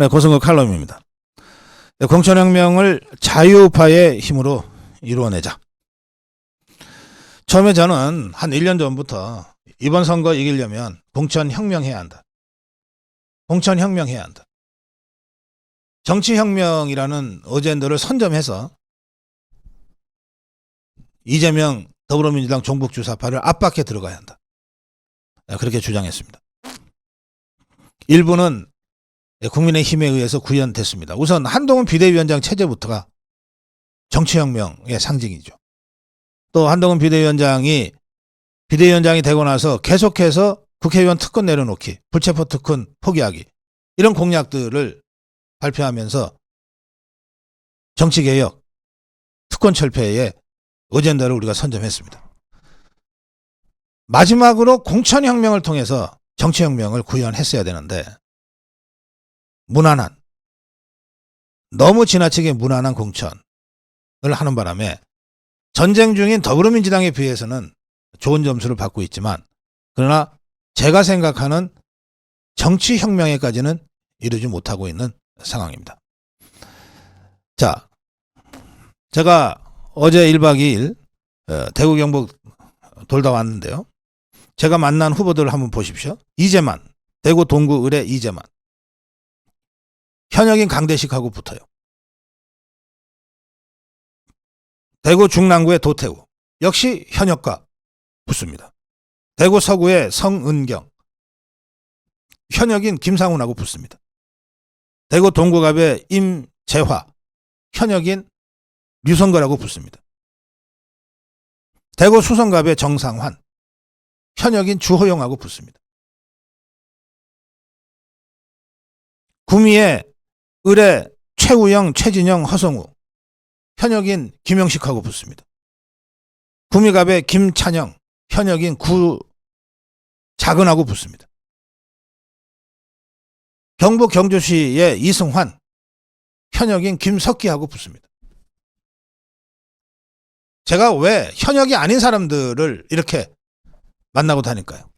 네, 고승국 칼럼입니다. 공천혁명을 자유파의 힘으로 이루어내자. 처음에 저는 한 1년 전부터 이번 선거 이기려면 공천혁명해야 한다. 공천혁명해야 한다. 정치혁명이라는 어젠더를 선점해서 이재명 더불어민주당 종북주사파를 압박해 들어가야 한다. 그렇게 주장했습니다. 일부는 국민의힘에 의해서 구현됐습니다. 우선 한동훈 비대위원장 체제부터가 정치혁명의 상징이죠. 또 한동훈 비대위원장이 되고 나서 계속해서 국회의원 특권 내려놓기, 불체포 특권 포기하기 이런 공약들을 발표하면서 정치개혁, 특권 철폐의 어젠다를 우리가 선점했습니다. 마지막으로 공천혁명을 통해서 정치혁명을 구현했어야 되는데 무난한, 너무 지나치게 무난한 공천을 하는 바람에 전쟁 중인 더불어민주당에 비해서는 좋은 점수를 받고 있지만 그러나 제가 생각하는 정치혁명에까지는 이르지 못하고 있는 상황입니다. 자, 제가 어제 1박 2일 대구 경북 돌다 왔는데요. 제가 만난 후보들을 한번 보십시오. 이재만, 대구 동구 의뢰 이재만. 현역인 강대식하고 붙어요. 대구 중랑구의 도태우 역시 현역과 붙습니다. 대구 서구의 성은경 현역인 김상훈하고 붙습니다. 대구 동구갑의 임재화 현역인 류성거라고 붙습니다. 대구 수성갑의 정상환 현역인 주호영하고 붙습니다. 구미의 의뢰 최우영, 최진영, 허성우 현역인 김영식하고 붙습니다. 구미갑의 김찬영 현역인 구자근하고 붙습니다. 경북 경주시의 이승환 현역인 김석기하고 붙습니다. 제가 왜 현역이 아닌 사람들을 이렇게 만나고 다닐까요?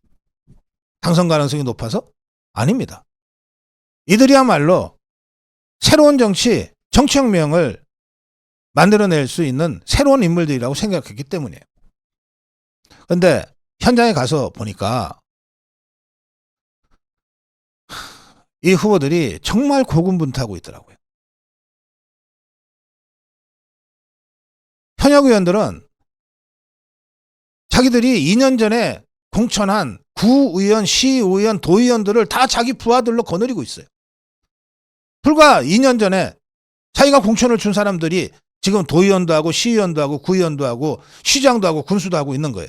당선 가능성이 높아서? 아닙니다. 이들이야말로 새로운 정치혁명을 만들어낼 수 있는 새로운 인물들이라고 생각했기 때문이에요. 그런데 현장에 가서 보니까 이 후보들이 정말 고군분투하고 있더라고요. 현역 의원들은 자기들이 2년 전에 공천한 구의원, 시의원, 도의원들을 다 자기 부하들로 거느리고 있어요. 불과 2년 전에 자기가 공천을 준 사람들이 지금 도의원도 하고 시의원도 하고 구의원도 하고 시장도 하고 군수도 하고 있는 거예요.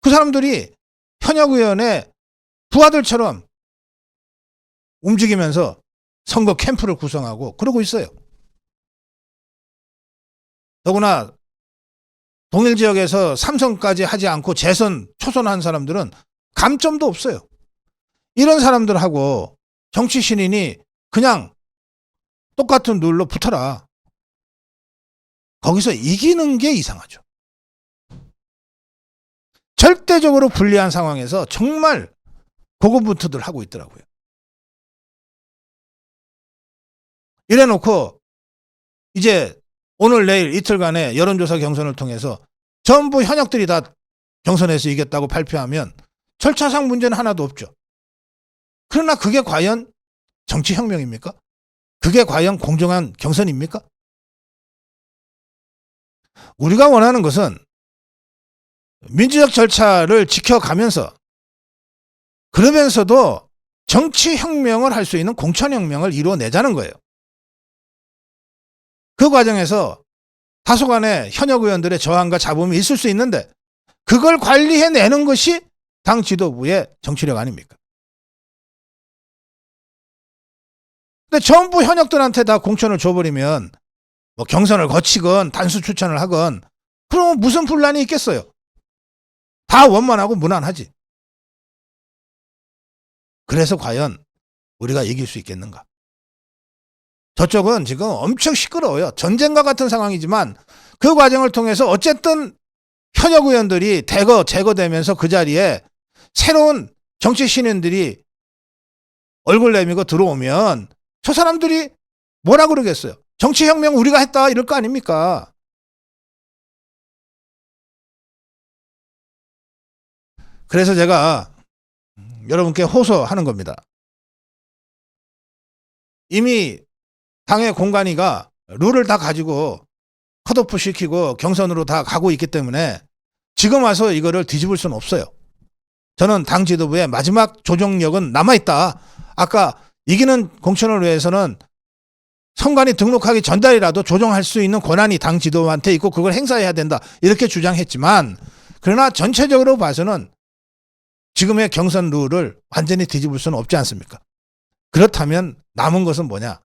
그 사람들이 현역 의원의 부하들처럼 움직이면서 선거 캠프를 구성하고 그러고 있어요. 더구나 동일 지역에서 삼선까지 하지 않고 재선, 초선한 사람들은 감점도 없어요. 이런 사람들하고 정치 신인이 그냥 똑같은 룰로 붙어라. 거기서 이기는 게 이상하죠. 절대적으로 불리한 상황에서 정말 고군분투들 하고 있더라고요. 이래놓고 이제 오늘 내일 이틀간의 여론조사 경선을 통해서 전부 현역들이 다 경선에서 이겼다고 발표하면 절차상 문제는 하나도 없죠. 그러나 그게 과연 정치혁명입니까? 그게 과연 공정한 경선입니까? 우리가 원하는 것은 민주적 절차를 지켜가면서 그러면서도 정치혁명을 할 수 있는 공천혁명을 이루어내자는 거예요. 그 과정에서 다소간의 현역 의원들의 저항과 잡음이 있을 수 있는데 그걸 관리해내는 것이 당 지도부의 정치력 아닙니까? 근데 전부 현역들한테 다 공천을 줘버리면 뭐 경선을 거치건 단수 추천을 하건 그럼 무슨 분란이 있겠어요? 다 원만하고 무난하지. 그래서 과연 우리가 이길 수 있겠는가? 저쪽은 지금 엄청 시끄러워요. 전쟁과 같은 상황이지만 그 과정을 통해서 어쨌든 현역 의원들이 대거 제거되면서 그 자리에 새로운 정치 신인들이 얼굴 내밀고 들어오면 저 사람들이 뭐라 그러겠어요? 정치혁명 우리가 했다 이럴 거 아닙니까? 그래서 제가 여러분께 호소하는 겁니다. 이미 당의 공간위가 룰을 다 가지고 컷오프 시키고 경선으로 다 가고 있기 때문에 지금 와서 이거를 뒤집을 수는 없어요. 저는 당 지도부의 마지막 조정력은 남아있다. 아까 이기는 공천을 위해서는 선관위 등록하기 전달이라도 조정할 수 있는 권한이 당 지도부한테 있고 그걸 행사해야 된다. 이렇게 주장했지만 그러나 전체적으로 봐서는 지금의 경선 룰을 완전히 뒤집을 수는 없지 않습니까? 그렇다면 남은 것은 뭐냐?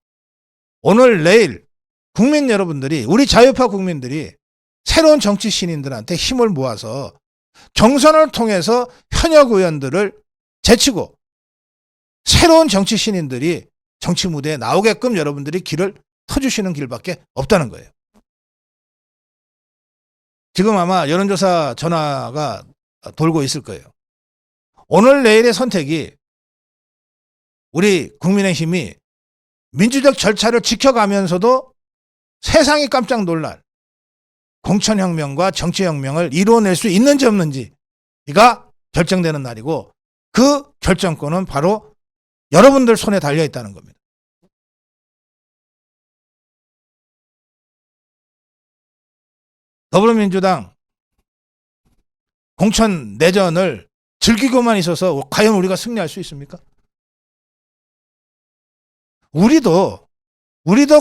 오늘 내일 국민 여러분들이 우리 자유파 국민들이 새로운 정치 신인들한테 힘을 모아서 경선을 통해서 현역 의원들을 제치고 새로운 정치 신인들이 정치 무대에 나오게끔 여러분들이 길을 터주시는 길밖에 없다는 거예요. 지금 아마 여론조사 전화가 돌고 있을 거예요. 오늘 내일의 선택이 우리 국민의힘이 민주적 절차를 지켜가면서도 세상이 깜짝 놀랄 공천혁명과 정치혁명을 이루어낼 수 있는지 없는지가 결정되는 날이고 그 결정권은 바로 여러분들 손에 달려있다는 겁니다. 더불어민주당 공천 내전을 즐기고만 있어서 과연 우리가 승리할 수 있습니까? 우리도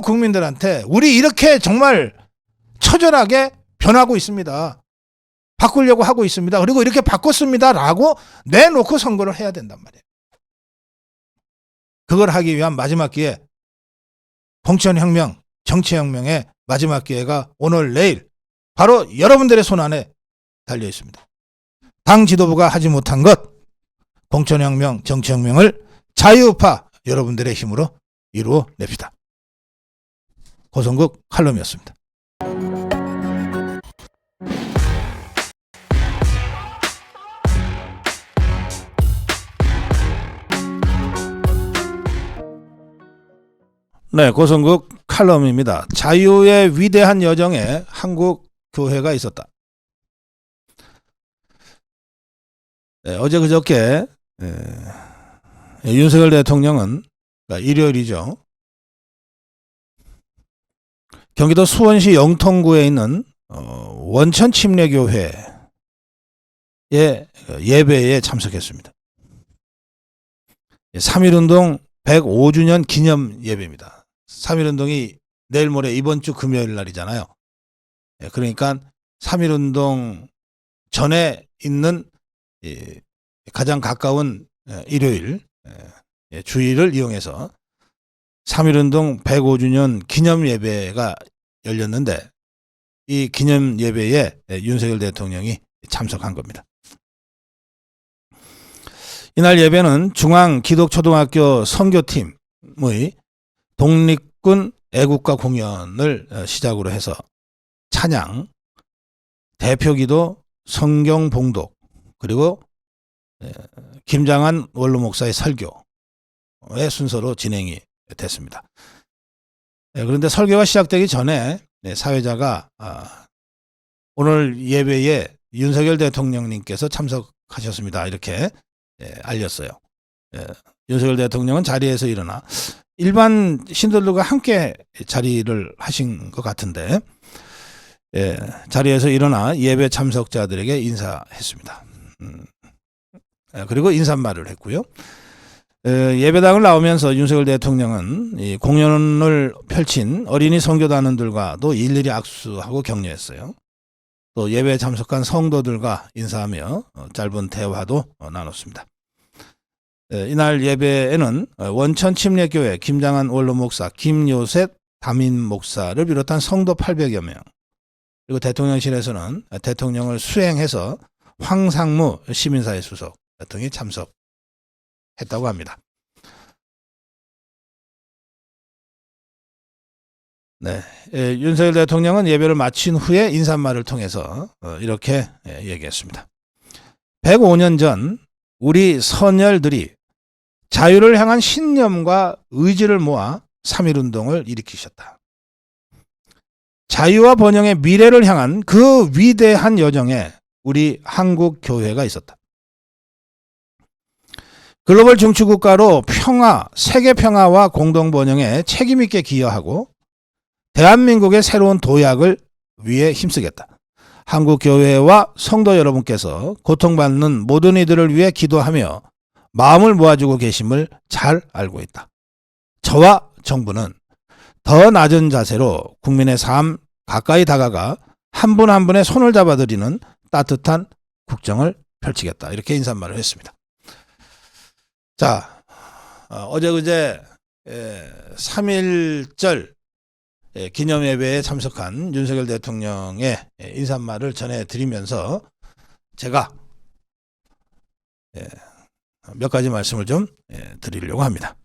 국민들한테 우리 이렇게 정말 처절하게 변하고 있습니다. 바꾸려고 하고 있습니다. 그리고 이렇게 바꿨습니다라고 내놓고 선거를 해야 된단 말이에요. 그걸 하기 위한 마지막 기회, 공천혁명, 정치혁명의 마지막 기회가 오늘 내일 바로 여러분들의 손 안에 달려 있습니다. 당 지도부가 하지 못한 것, 공천혁명, 정치혁명을 자유우파 여러분들의 힘으로 이루어냅시다. 고성국 칼럼이었습니다. 네, 고성국 칼럼입니다. 자유의 위대한 여정에 한국 교회가 있었다. 네, 어제 그저께 윤석열 대통령은 일요일이죠. 경기도 수원시 영통구에 있는 원천 침례교회의 예배에 참석했습니다. 3.1운동 105주년 기념 예배입니다. 3.1운동이 내일 모레 이번 주 금요일 날이잖아요. 그러니까 3.1운동 전에 있는 가장 가까운 일요일 주일을 이용해서 3.1운동 105주년 기념 예배가 열렸는데 이 기념 예배에 윤석열 대통령이 참석한 겁니다. 이날 예배는 중앙기독초등학교 선교팀의 독립군 애국가 공연을 시작으로 해서 찬양, 대표기도, 성경봉독, 그리고 김장한 원로 목사의 설교의 순서로 진행이 됐습니다. 그런데 설교가 시작되기 전에 사회자가 오늘 예배에 윤석열 대통령님께서 참석하셨습니다. 이렇게 알렸어요. 윤석열 대통령은 자리에서 일어나 일반 신도들과 함께 자리를 하신 것 같은데 자리에서 일어나 예배 참석자들에게 인사했습니다. 그리고 인사말을 했고요. 예배당을 나오면서 윤석열 대통령은 이 공연을 펼친 어린이 선교단원들과도 일일이 악수하고 격려했어요. 또 예배에 참석한 성도들과 인사하며 짧은 대화도 나눴습니다. 이날 예배에는 원천 침례교회 김장한 원로 목사, 김요셉 담임 목사를 비롯한 성도 800여 명, 그리고 대통령실에서는 대통령을 수행해서 황상무 시민사회 수석 등이 참석했다고 합니다. 네, 윤석열 대통령은 예배를 마친 후에 인사말을 통해서 이렇게 얘기했습니다. 105년 전 우리 선열들이 자유를 향한 신념과 의지를 모아 3.1운동을 일으키셨다. 자유와 번영의 미래를 향한 그 위대한 여정에 우리 한국 교회가 있었다. 글로벌 중추국가로 평화, 세계 평화와 공동 번영에 책임있게 기여하고 대한민국의 새로운 도약을 위해 힘쓰겠다. 한국 교회와 성도 여러분께서 고통받는 모든 이들을 위해 기도하며 마음을 모아주고 계심을 잘 알고 있다. 저와 정부는 더 낮은 자세로 국민의 삶 가까이 다가가 한 분 한 분의 손을 잡아드리는 따뜻한 국정을 펼치겠다. 이렇게 인사말을 했습니다. 자, 어제 그제 3.1절 기념예배에 참석한 윤석열 대통령의 인사말을 전해드리면서 제가 몇 가지 말씀을 좀 드리려고 합니다.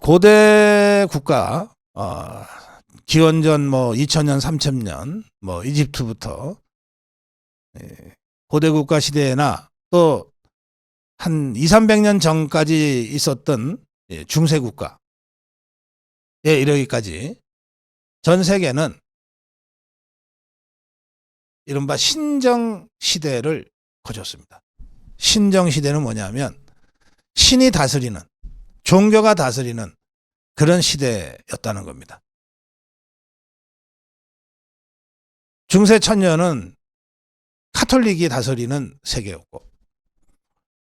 고대 국가 기원전 2000년 3000년 이집트부터 고대 국가 시대나 또 한 200~300년 전까지 있었던 중세 국가에 이르기까지 전 세계는 이른바 신정 시대를 거쳤습니다. 신정 시대는 뭐냐면 신이 다스리는, 종교가 다스리는 그런 시대였다는 겁니다. 중세 천년은 카톨릭이 다스리는 세계였고,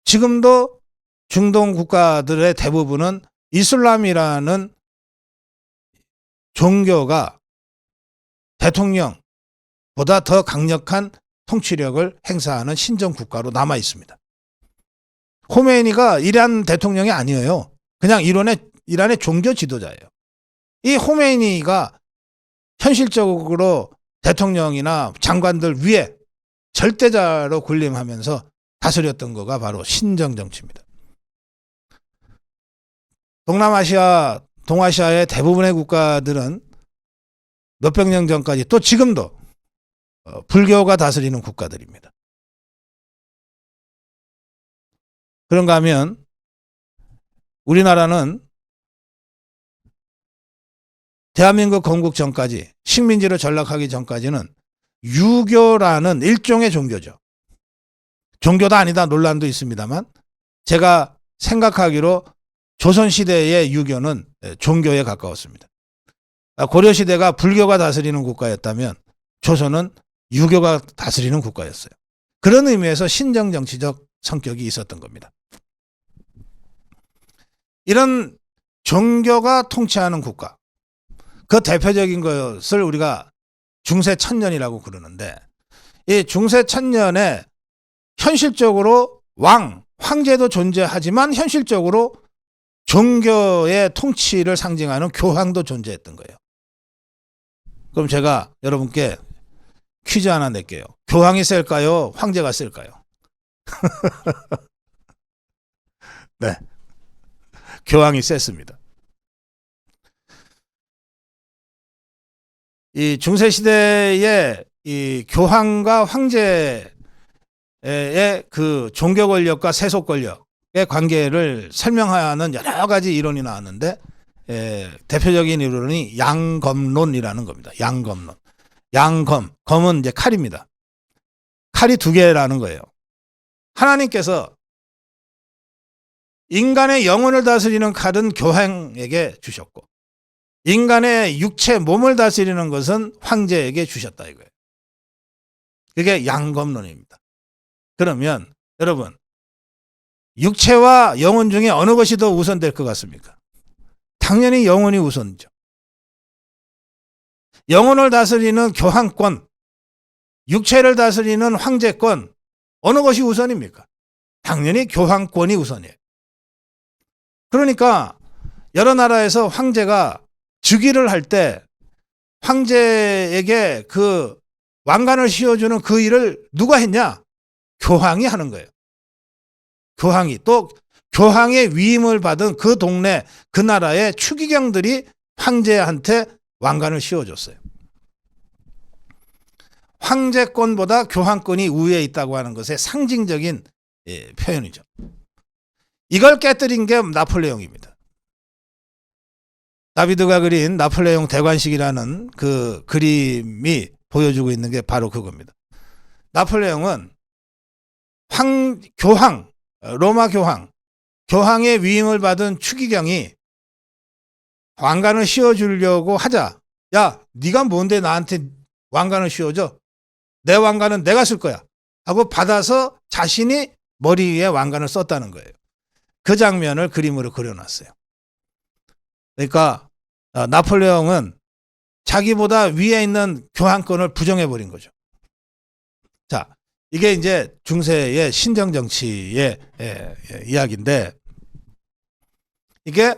지금도 중동 국가들의 대부분은 이슬람이라는 종교가 대통령보다 더 강력한 통치력을 행사하는 신정 국가로 남아 있습니다. 호메이니가 이란 대통령이 아니에요. 그냥 이란의 종교 지도자예요. 이 호메이니가 현실적으로 대통령이나 장관들 위에 절대자로 군림하면서 다스렸던 거가 바로 신정 정치입니다. 동남아시아, 동아시아의 대부분의 국가들은 몇백 년 전까지 또 지금도 불교가 다스리는 국가들입니다. 그런가 하면 우리나라는 대한민국 건국 전까지, 식민지로 전락하기 전까지는 유교라는 일종의 종교죠. 종교도 아니다 논란도 있습니다만 제가 생각하기로 조선시대의 유교는 종교에 가까웠습니다. 고려시대가 불교가 다스리는 국가였다면 조선은 유교가 다스리는 국가였어요. 그런 의미에서 신정정치적 성격이 있었던 겁니다. 이런 종교가 통치하는 국가, 그 대표적인 것을 우리가 중세천년이라고 그러는데, 이 중세천년에 현실적으로 황제도 존재하지만 현실적으로 종교의 통치를 상징하는 교황도 존재했던 거예요. 그럼 제가 여러분께 퀴즈 하나 낼게요. 교황이 셀까요? 황제가 셀까요? 네. 교황이 셌습니다. 이 중세시대의 이 교황과 황제의 그 종교 권력과 세속 권력의 관계를 설명하는 여러 가지 이론이 나왔는데, 대표적인 이론이 양검론이라는 겁니다. 양검론. 검은 이제 칼입니다. 칼이 두 개라는 거예요. 하나님께서 인간의 영혼을 다스리는 칼은 교황에게 주셨고, 인간의 육체, 몸을 다스리는 것은 황제에게 주셨다 이거예요. 그게 양검론입니다. 그러면 여러분, 육체와 영혼 중에 어느 것이 더 우선될 것 같습니까? 당연히 영혼이 우선이죠. 영혼을 다스리는 교황권, 육체를 다스리는 황제권, 어느 것이 우선입니까? 당연히 교황권이 우선이에요. 그러니까 여러 나라에서 황제가 즉위를 할 때 황제에게 그 왕관을 씌워주는 그 일을 누가 했냐? 교황이 하는 거예요. 교황이, 또 교황의 위임을 받은 그 동네, 그 나라의 추기경들이 황제한테 왕관을 씌워줬어요. 황제권보다 교황권이 우위에 있다고 하는 것의 상징적인 표현이죠. 이걸 깨뜨린 게 나폴레옹입니다. 다비드가 그린 나폴레옹 대관식이라는 그 그림이 보여주고 있는 게 바로 그겁니다. 나폴레옹은 교황, 로마 교황의 위임을 받은 추기경이 왕관을 씌워주려고 하자, 야, 네가 뭔데 나한테 왕관을 씌워줘? 내 왕관은 내가 쓸 거야 하고 받아서 자신이 머리 위에 왕관을 썼다는 거예요. 그 장면을 그림으로 그려놨어요. 그러니까 나폴레옹은 자기보다 위에 있는 교황권을 부정해버린 거죠. 자, 이게 이제 중세의 신정정치의 이야기인데, 이게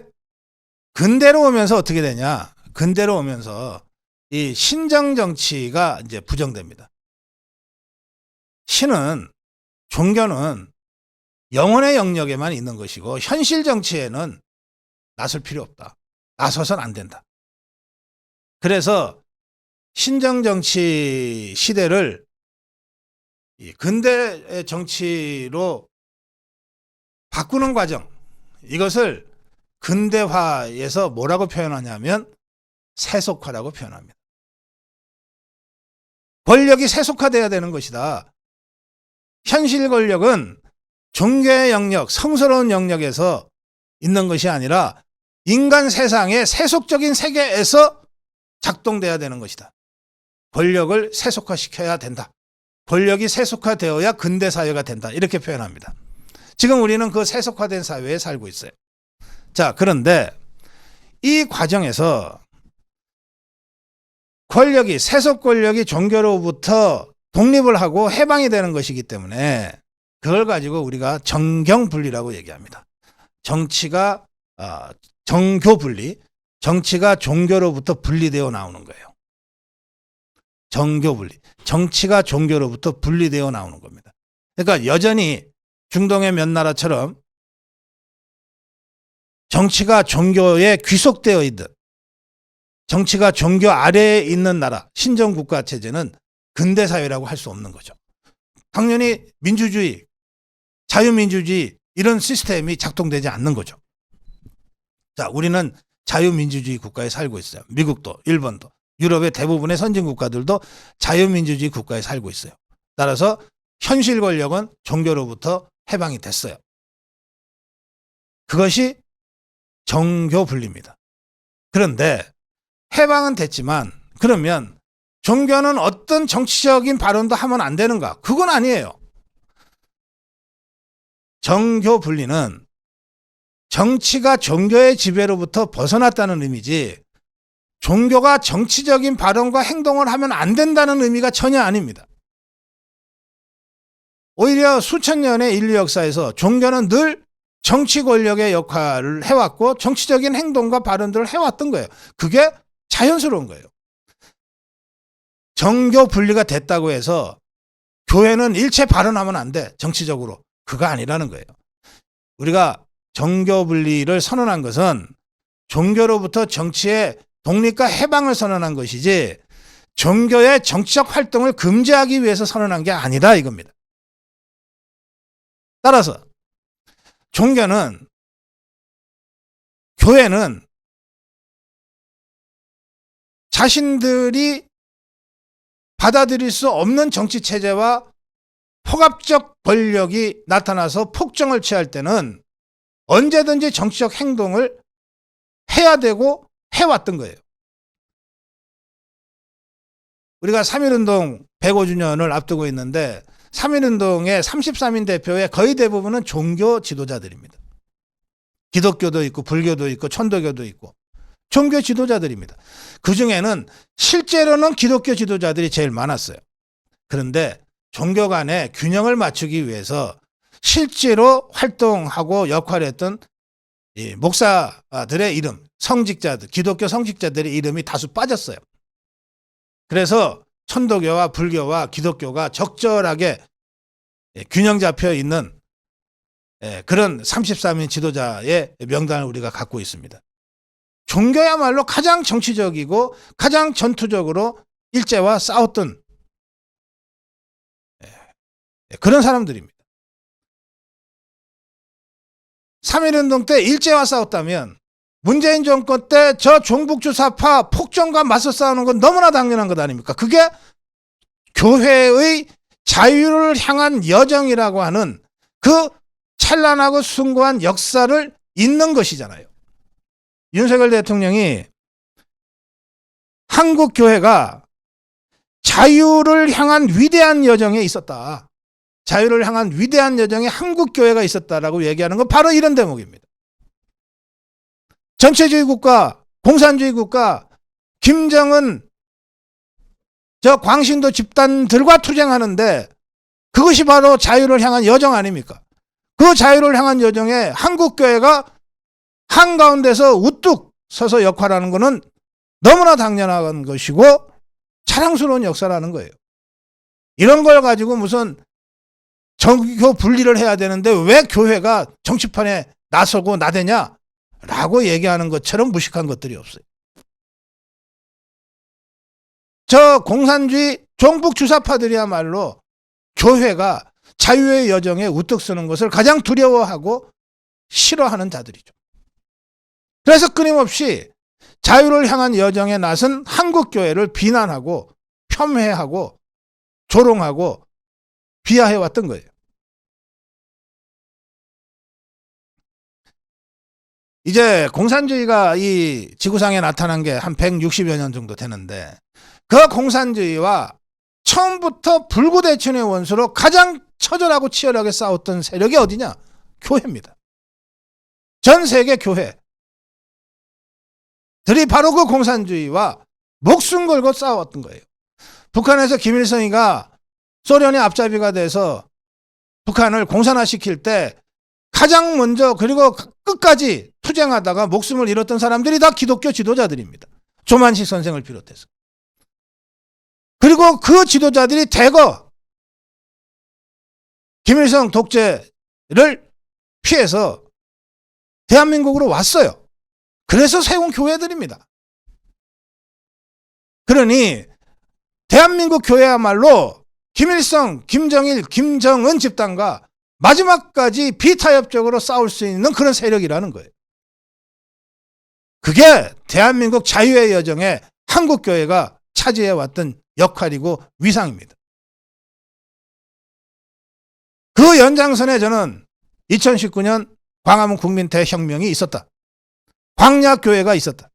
근대로 오면서 어떻게 되냐? 근대로 오면서 이 신정정치가 이제 부정됩니다. 종교는 영혼의 영역에만 있는 것이고 현실 정치에는 나설 필요 없다. 나서선 안 된다. 그래서 신정정치 시대를 근대의 정치로 바꾸는 과정, 이것을 근대화에서 뭐라고 표현하냐면 세속화라고 표현합니다. 권력이 세속화돼야 되는 것이다. 현실 권력은 종교의 영역, 성스러운 영역에서 있는 것이 아니라 인간 세상의 세속적인 세계에서 작동돼야 되는 것이다. 권력을 세속화시켜야 된다. 권력이 세속화되어야 근대사회가 된다. 이렇게 표현합니다. 지금 우리는 그 세속화된 사회에 살고 있어요. 자, 그런데 이 과정에서 세속 권력이 종교로부터 독립을 하고 해방이 되는 것이기 때문에 그걸 가지고 우리가 정경분리라고 얘기합니다. 정치가 정교분리, 정치가 종교로부터 분리되어 나오는 거예요. 정교분리, 정치가 종교로부터 분리되어 나오는 겁니다. 그러니까 여전히 중동의 몇 나라처럼 정치가 종교에 귀속되어 있듯, 정치가 종교 아래에 있는 나라, 신정국가 체제는 근대사회라고 할 수 없는 거죠. 당연히 민주주의, 자유민주주의 이런 시스템이 작동되지 않는 거죠. 자, 우리는 자유민주주의 국가에 살고 있어요. 미국도, 일본도, 유럽의 대부분의 선진국가들도 자유민주주의 국가에 살고 있어요. 따라서 현실 권력은 종교로부터 해방이 됐어요. 그것이 정교분리입니다. 그런데 해방은 됐지만 그러면 종교는 어떤 정치적인 발언도 하면 안 되는가? 그건 아니에요. 정교분리는 정치가 종교의 지배로부터 벗어났다는 의미지, 종교가 정치적인 발언과 행동을 하면 안 된다는 의미가 전혀 아닙니다. 오히려 수천 년의 인류 역사에서 종교는 늘 정치 권력의 역할을 해왔고 정치적인 행동과 발언들을 해왔던 거예요. 그게 자연스러운 거예요. 정교 분리가 됐다고 해서 교회는 일체 발언하면 안 돼, 정치적으로. 그거 아니라는 거예요. 우리가 정교 분리를 선언한 것은 종교로부터 정치의 독립과 해방을 선언한 것이지 종교의 정치적 활동을 금지하기 위해서 선언한 게 아니다, 이겁니다. 따라서 교회는 자신들이 받아들일 수 없는 정치체제와 폭압적 권력이 나타나서 폭정을 취할 때는 언제든지 정치적 행동을 해야 되고 해왔던 거예요. 우리가 3.1운동 105주년을 앞두고 있는데 3.1운동의 33인 대표의 거의 대부분은 종교 지도자들입니다. 기독교도 있고 불교도 있고 천도교도 있고 종교 지도자들입니다. 그중에는 실제로는 기독교 지도자들이 제일 많았어요. 그런데 종교 간의 균형을 맞추기 위해서 실제로 활동하고 역할을 했던 이 목사들의 이름, 성직자들, 기독교 성직자들의 이름이 다수 빠졌어요. 그래서 천도교와 불교와 기독교가 적절하게 균형 잡혀 있는 그런 33인 지도자의 명단을 우리가 갖고 있습니다. 종교야말로 가장 정치적이고 가장 전투적으로 일제와 싸웠던 그런 사람들입니다. 3.1운동 때 일제와 싸웠다면 문재인 정권 때 저 종북주사파 폭정과 맞서 싸우는 건 너무나 당연한 것 아닙니까? 그게 교회의 자유를 향한 여정이라고 하는 그 찬란하고 숭고한 역사를 잇는 것이잖아요. 윤석열 대통령이 한국 교회가 자유를 향한 위대한 여정에 있었다. 자유를 향한 위대한 여정에 한국 교회가 있었다라고 얘기하는 건 바로 이런 대목입니다. 전체주의 국가, 공산주의 국가, 김정은 저 광신도 집단들과 투쟁하는데 그것이 바로 자유를 향한 여정 아닙니까? 그 자유를 향한 여정에 한국교회가 한가운데서 우뚝 서서 역할하는 것은 너무나 당연한 것이고 자랑스러운 역사라는 거예요. 이런 걸 가지고 무슨 정교 분리를 해야 되는데 왜 교회가 정치판에 나서고 나대냐? 라고 얘기하는 것처럼 무식한 것들이 없어요. 저 공산주의 종북 주사파들이야말로 교회가 자유의 여정에 우뚝 서는 것을 가장 두려워하고 싫어하는 자들이죠. 그래서 끊임없이 자유를 향한 여정에 나선 한국교회를 비난하고 폄훼하고 조롱하고 비하해왔던 거예요. 이제 공산주의가 이 지구상에 나타난 게 한 160여 년 정도 되는데 그 공산주의와 처음부터 불구대천의 원수로 가장 처절하고 치열하게 싸웠던 세력이 어디냐? 교회입니다. 전 세계 교회들이 바로 그 공산주의와 목숨 걸고 싸웠던 거예요. 북한에서 김일성이가 소련의 앞잡이가 돼서 북한을 공산화시킬 때 가장 먼저 그리고 끝까지 투쟁하다가 목숨을 잃었던 사람들이 다 기독교 지도자들입니다. 조만식 선생을 비롯해서. 그리고 그 지도자들이 대거 김일성 독재를 피해서 대한민국으로 왔어요. 그래서 세운 교회들입니다. 그러니 대한민국 교회야말로 김일성, 김정일, 김정은 집단과 마지막까지 비타협적으로 싸울 수 있는 그런 세력이라는 거예요. 그게 대한민국 자유의 여정에 한국교회가 차지해왔던 역할이고 위상입니다. 그 연장선에 저는 2019년 광화문 국민대혁명이 있었다. 광야교회가 있었다.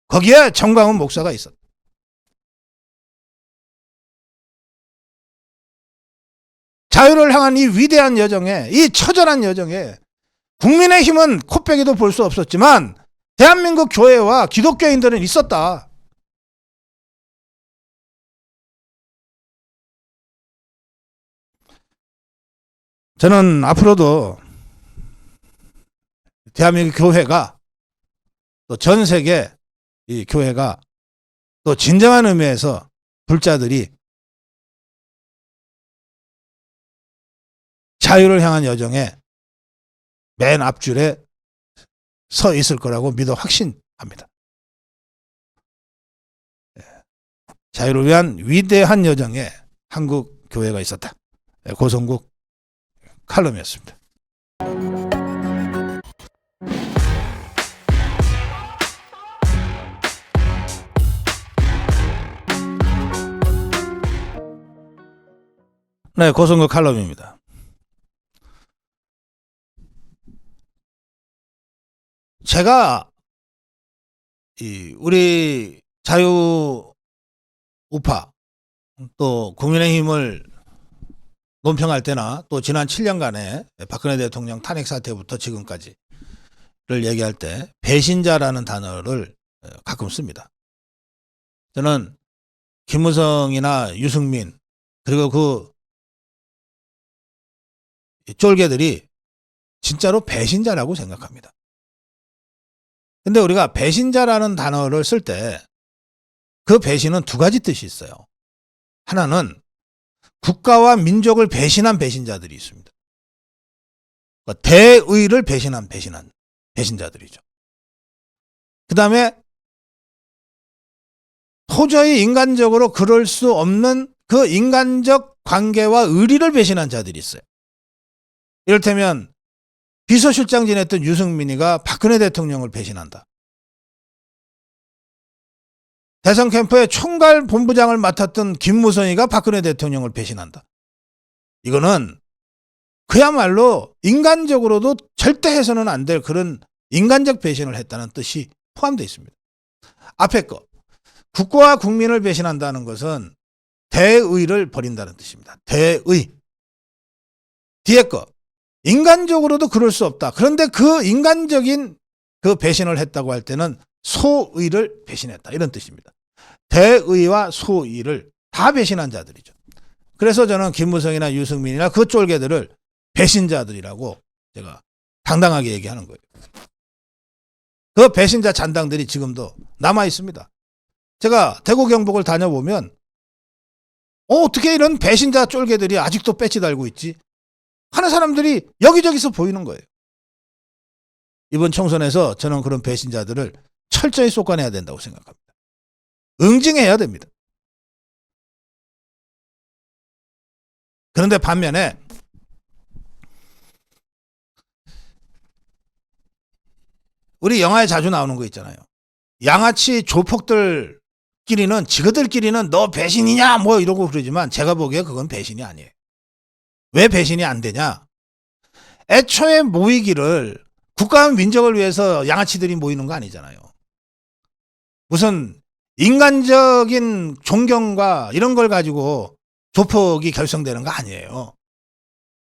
거기에 정광훈 목사가 있었다. 자유를 향한 이 위대한 여정에, 이 처절한 여정에 국민의힘은 코빼기도 볼 수 없었지만 대한민국 교회와 기독교인들은 있었다. 저는 앞으로도 대한민국 교회가 또 전 세계 이 교회가 또 진정한 의미에서 불자들이 자유를 향한 여정에 맨 앞줄에 서 있을 거라고 믿어 확신합니다. 자유를 위한 위대한 여정에 한국 교회가 있었다. 고성국 칼럼이었습니다. 네, 고성국 칼럼입니다. 제가 우리 자유 우파 또 국민의힘을 논평할 때나 또 지난 7년간의 박근혜 대통령 탄핵 사태부터 지금까지를 얘기할 때 배신자라는 단어를 가끔 씁니다. 저는 김무성이나 유승민 그리고 그 쫄개들이 진짜로 배신자라고 생각합니다. 근데 우리가 배신자라는 단어를 쓸 때 그 배신은 두 가지 뜻이 있어요. 하나는 국가와 민족을 배신한 배신자들이 있습니다. 그러니까 대의를 배신한 배신자들이죠. 그 다음에 도저히 인간적으로 그럴 수 없는 그 인간적 관계와 의리를 배신한 자들이 있어요. 이를테면 비서실장 지냈던 유승민이가 박근혜 대통령을 배신한다. 대선 캠프의 총괄 본부장을 맡았던 김무성이가 박근혜 대통령을 배신한다. 이거는 그야말로 인간적으로도 절대 해서는 안 될 그런 인간적 배신을 했다는 뜻이 포함되어 있습니다. 앞에 거 국가와 국민을 배신한다는 것은 대의를 버린다는 뜻입니다. 대의. 뒤에 거 인간적으로도 그럴 수 없다. 그런데 그 인간적인 그 배신을 했다고 할 때는 소의를 배신했다. 이런 뜻입니다. 대의와 소의를 다 배신한 자들이죠. 그래서 저는 김무성이나 유승민이나 그 쫄개들을 배신자들이라고 제가 당당하게 얘기하는 거예요. 그 배신자 잔당들이 지금도 남아 있습니다. 제가 대구 경북을 다녀보면 어떻게 이런 배신자 쫄개들이 아직도 배지 달고 있지? 하는 사람들이 여기저기서 보이는 거예요. 이번 총선에서 저는 그런 배신자들을 철저히 쏟아내야 된다고 생각합니다. 응징해야 됩니다. 그런데 반면에 우리 영화에 자주 나오는 거 있잖아요. 양아치 조폭들끼리는 지그들끼리는 너 배신이냐 뭐 이러고 그러지만 제가 보기에 그건 배신이 아니에요. 왜 배신이 안 되냐? 애초에 모이기를 국가와 민족을 위해서 양아치들이 모이는 거 아니잖아요. 무슨 인간적인 존경과 이런 걸 가지고 조폭이 결성되는 거 아니에요.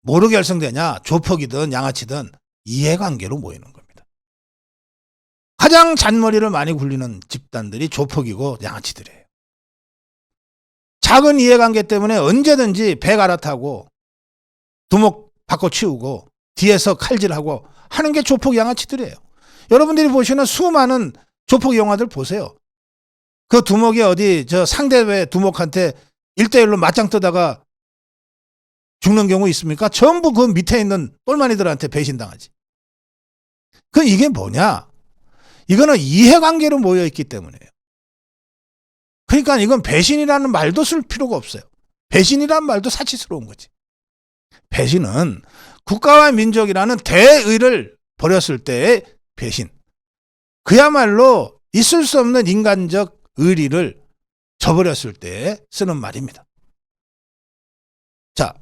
뭐로 결성되냐? 조폭이든 양아치든 이해관계로 모이는 겁니다. 가장 잔머리를 많이 굴리는 집단들이 조폭이고 양아치들이에요. 작은 이해관계 때문에 언제든지 배 갈아타고 두목 바꿔 치우고 뒤에서 칼질하고 하는 게 조폭 양아치들이에요. 여러분들이 보시는 수많은 조폭 영화들 보세요. 그 두목이 어디 저 상대의 두목한테 1대1로 맞짱 뜨다가 죽는 경우 있습니까? 전부 그 밑에 있는 똘마니들한테 배신당하지. 이게 뭐냐? 이거는 이해관계로 모여있기 때문이에요. 그러니까 이건 배신이라는 말도 쓸 필요가 없어요. 배신이라는 말도 사치스러운 거지. 배신은 국가와 민족이라는 대의를 버렸을 때의 배신. 그야말로 있을 수 없는 인간적 의리를 저버렸을 때 쓰는 말입니다. 자,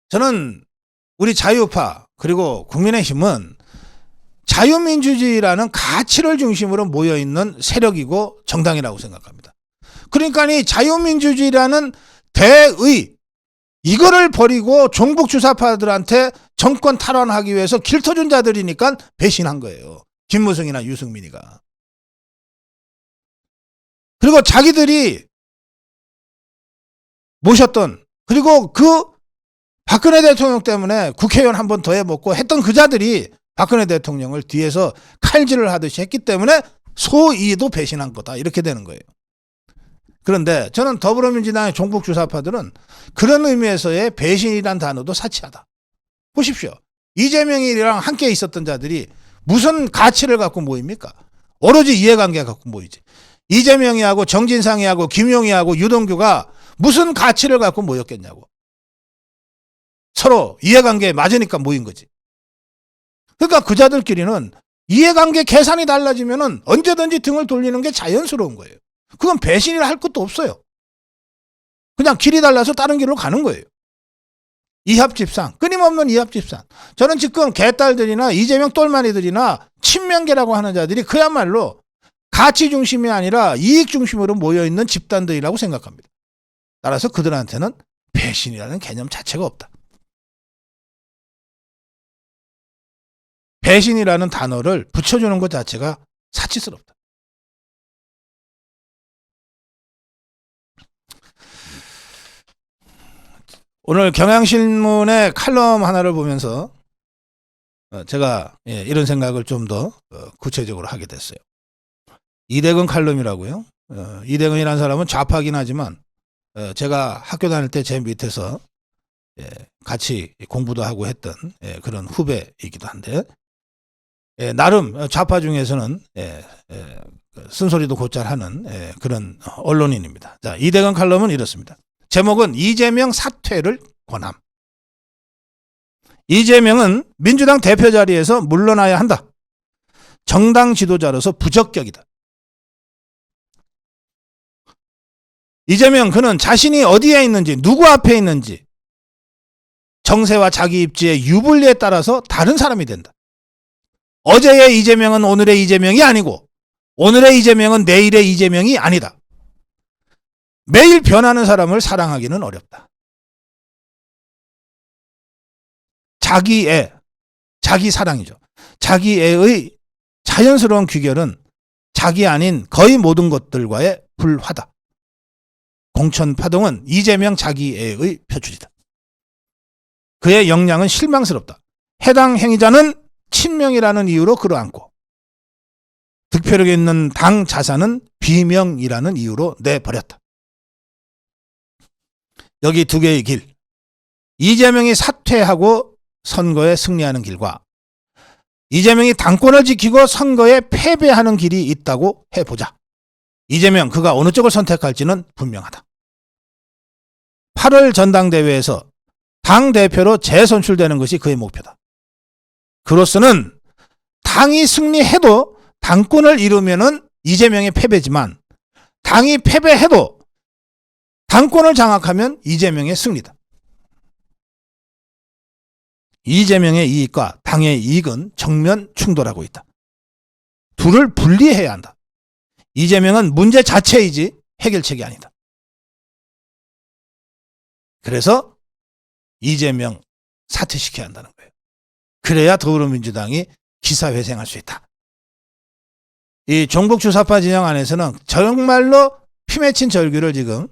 저는 우리 자유파 그리고 국민의힘은 자유민주주의라는 가치를 중심으로 모여있는 세력이고 정당이라고 생각합니다. 그러니까 이 자유민주주의라는 대의 이거를 버리고 종북주사파들한테 정권 탈환하기 위해서 길터준 자들이니까 배신한 거예요. 김무성이나 유승민이가. 그리고 자기들이 모셨던 그리고 그 박근혜 대통령 때문에 국회의원 한 번 더 해먹고 했던 그 자들이 박근혜 대통령을 뒤에서 칼질을 하듯이 했기 때문에 소위도 배신한 거다. 이렇게 되는 거예요. 그런데 저는 더불어민주당의 종북주사파들은 그런 의미에서의 배신이란 단어도 사치하다. 보십시오. 이재명이랑 함께 있었던 자들이 무슨 가치를 갖고 모입니까? 오로지 이해관계 갖고 모이지. 이재명이하고 정진상이하고 김용희하고 유동규가 무슨 가치를 갖고 모였겠냐고. 서로 이해관계에 맞으니까 모인 거지. 그러니까 그 자들끼리는 이해관계 계산이 달라지면은 언제든지 등을 돌리는 게 자연스러운 거예요. 그건 배신이라 할 것도 없어요. 그냥 길이 달라서 다른 길로 가는 거예요. 이합집산, 끊임없는 이합집산. 저는 지금 개딸들이나 이재명 똘마니들이나 친명계라고 하는 자들이 그야말로 가치 중심이 아니라 이익 중심으로 모여있는 집단들이라고 생각합니다. 따라서 그들한테는 배신이라는 개념 자체가 없다. 배신이라는 단어를 붙여주는 것 자체가 사치스럽다. 오늘 경향신문의 칼럼 하나를 보면서 제가 이런 생각을 좀 더 구체적으로 하게 됐어요. 이대근 칼럼이라고요. 이대근이라는 사람은 좌파긴 하지만 제가 학교 다닐 때 제 밑에서 같이 공부도 하고 했던 그런 후배이기도 한데 나름 좌파 중에서는 쓴소리도 곧잘 하는 그런 언론인입니다. 자, 이대근 칼럼은 이렇습니다. 제목은 이재명 사퇴를 권함. 이재명은 민주당 대표 자리에서 물러나야 한다. 정당 지도자로서 부적격이다. 이재명 그는 자신이 어디에 있는지 누구 앞에 있는지 정세와 자기 입지의 유불리에 따라서 다른 사람이 된다. 어제의 이재명은 오늘의 이재명이 아니고 오늘의 이재명은 내일의 이재명이 아니다. 매일 변하는 사람을 사랑하기는 어렵다. 자기애, 자기 사랑이죠. 자기애의 자연스러운 귀결은 자기 아닌 거의 모든 것들과의 불화다. 공천 파동은 이재명 자기애의 표출이다. 그의 역량은 실망스럽다. 해당 행위자는 친명이라는 이유로 끌어안고 득표력이 있는 당 자산은 비명이라는 이유로 내버렸다. 여기 두 개의 길. 이재명이 사퇴하고 선거에 승리하는 길과 이재명이 당권을 지키고 선거에 패배하는 길이 있다고 해보자. 이재명 그가 어느 쪽을 선택할지는 분명하다. 8월 전당대회에서 당대표로 재선출되는 것이 그의 목표다. 그로서는 당이 승리해도 당권을 이루면은 이재명의 패배지만 당이 패배해도 당권을 장악하면 이재명의 승리다. 이재명의 이익과 당의 이익은 정면 충돌하고 있다. 둘을 분리해야 한다. 이재명은 문제 자체이지 해결책이 아니다. 그래서 이재명 사퇴시켜야 한다는 거예요. 그래야 더불어민주당이 기사회생할 수 있다. 이 종북주사파 진영 안에서는 정말로 피 맺힌 절규를 지금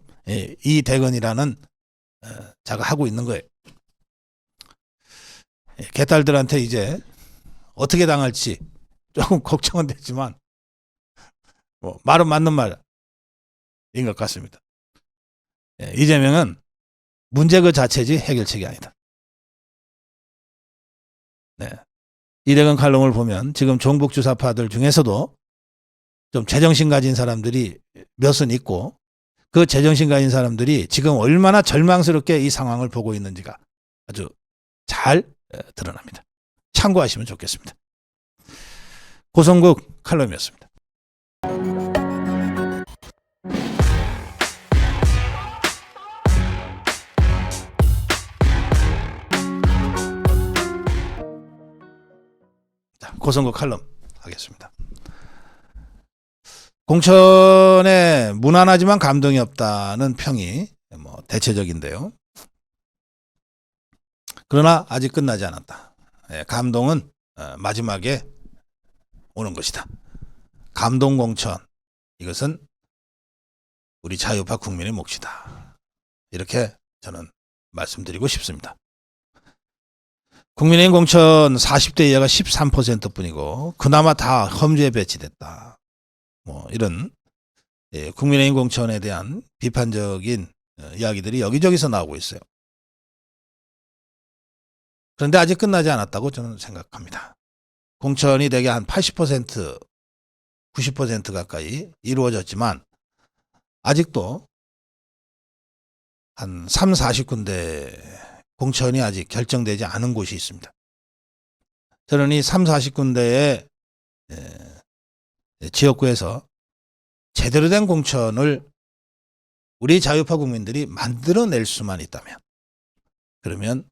이대건이라는 자가 하고 있는 거예요. 개딸들한테 이제 어떻게 당할지 조금 걱정은 되지만 뭐 말은 맞는 말인 것 같습니다. 이재명은 문제 그 자체지 해결책이 아니다. 네. 이대건 칼럼을 보면 지금 종북주사파들 중에서도 좀 제정신 가진 사람들이 몇은 있고 그 제정신 가진 사람들이 지금 얼마나 절망스럽게 이 상황을 보고 있는지가 아주 잘 드러납니다. 참고하시면 좋겠습니다. 고성국 칼럼이었습니다. 고성국 칼럼 하겠습니다. 공천에 무난하지만 감동이 없다는 평이 뭐 대체적인데요. 그러나 아직 끝나지 않았다. 감동은 마지막에 오는 것이다. 감동 공천, 이것은 우리 자유파 국민의 몫이다. 이렇게 저는 말씀드리고 싶습니다. 국민의힘 공천 40대 이하가 13%뿐이고 그나마 다 험지에 배치됐다. 뭐 이런 국민의힘 공천에 대한 비판적인 이야기들이 여기저기서 나오고 있어요. 그런데 아직 끝나지 않았다고 저는 생각합니다. 공천이 대개 한 80%, 90% 가까이 이루어졌지만 아직도 한 3, 40군데 공천이 아직 결정되지 않은 곳이 있습니다. 저는 이 3, 40군데의 지역구에서 제대로 된 공천을 우리 자유파 국민들이 만들어낼 수만 있다면, 그러면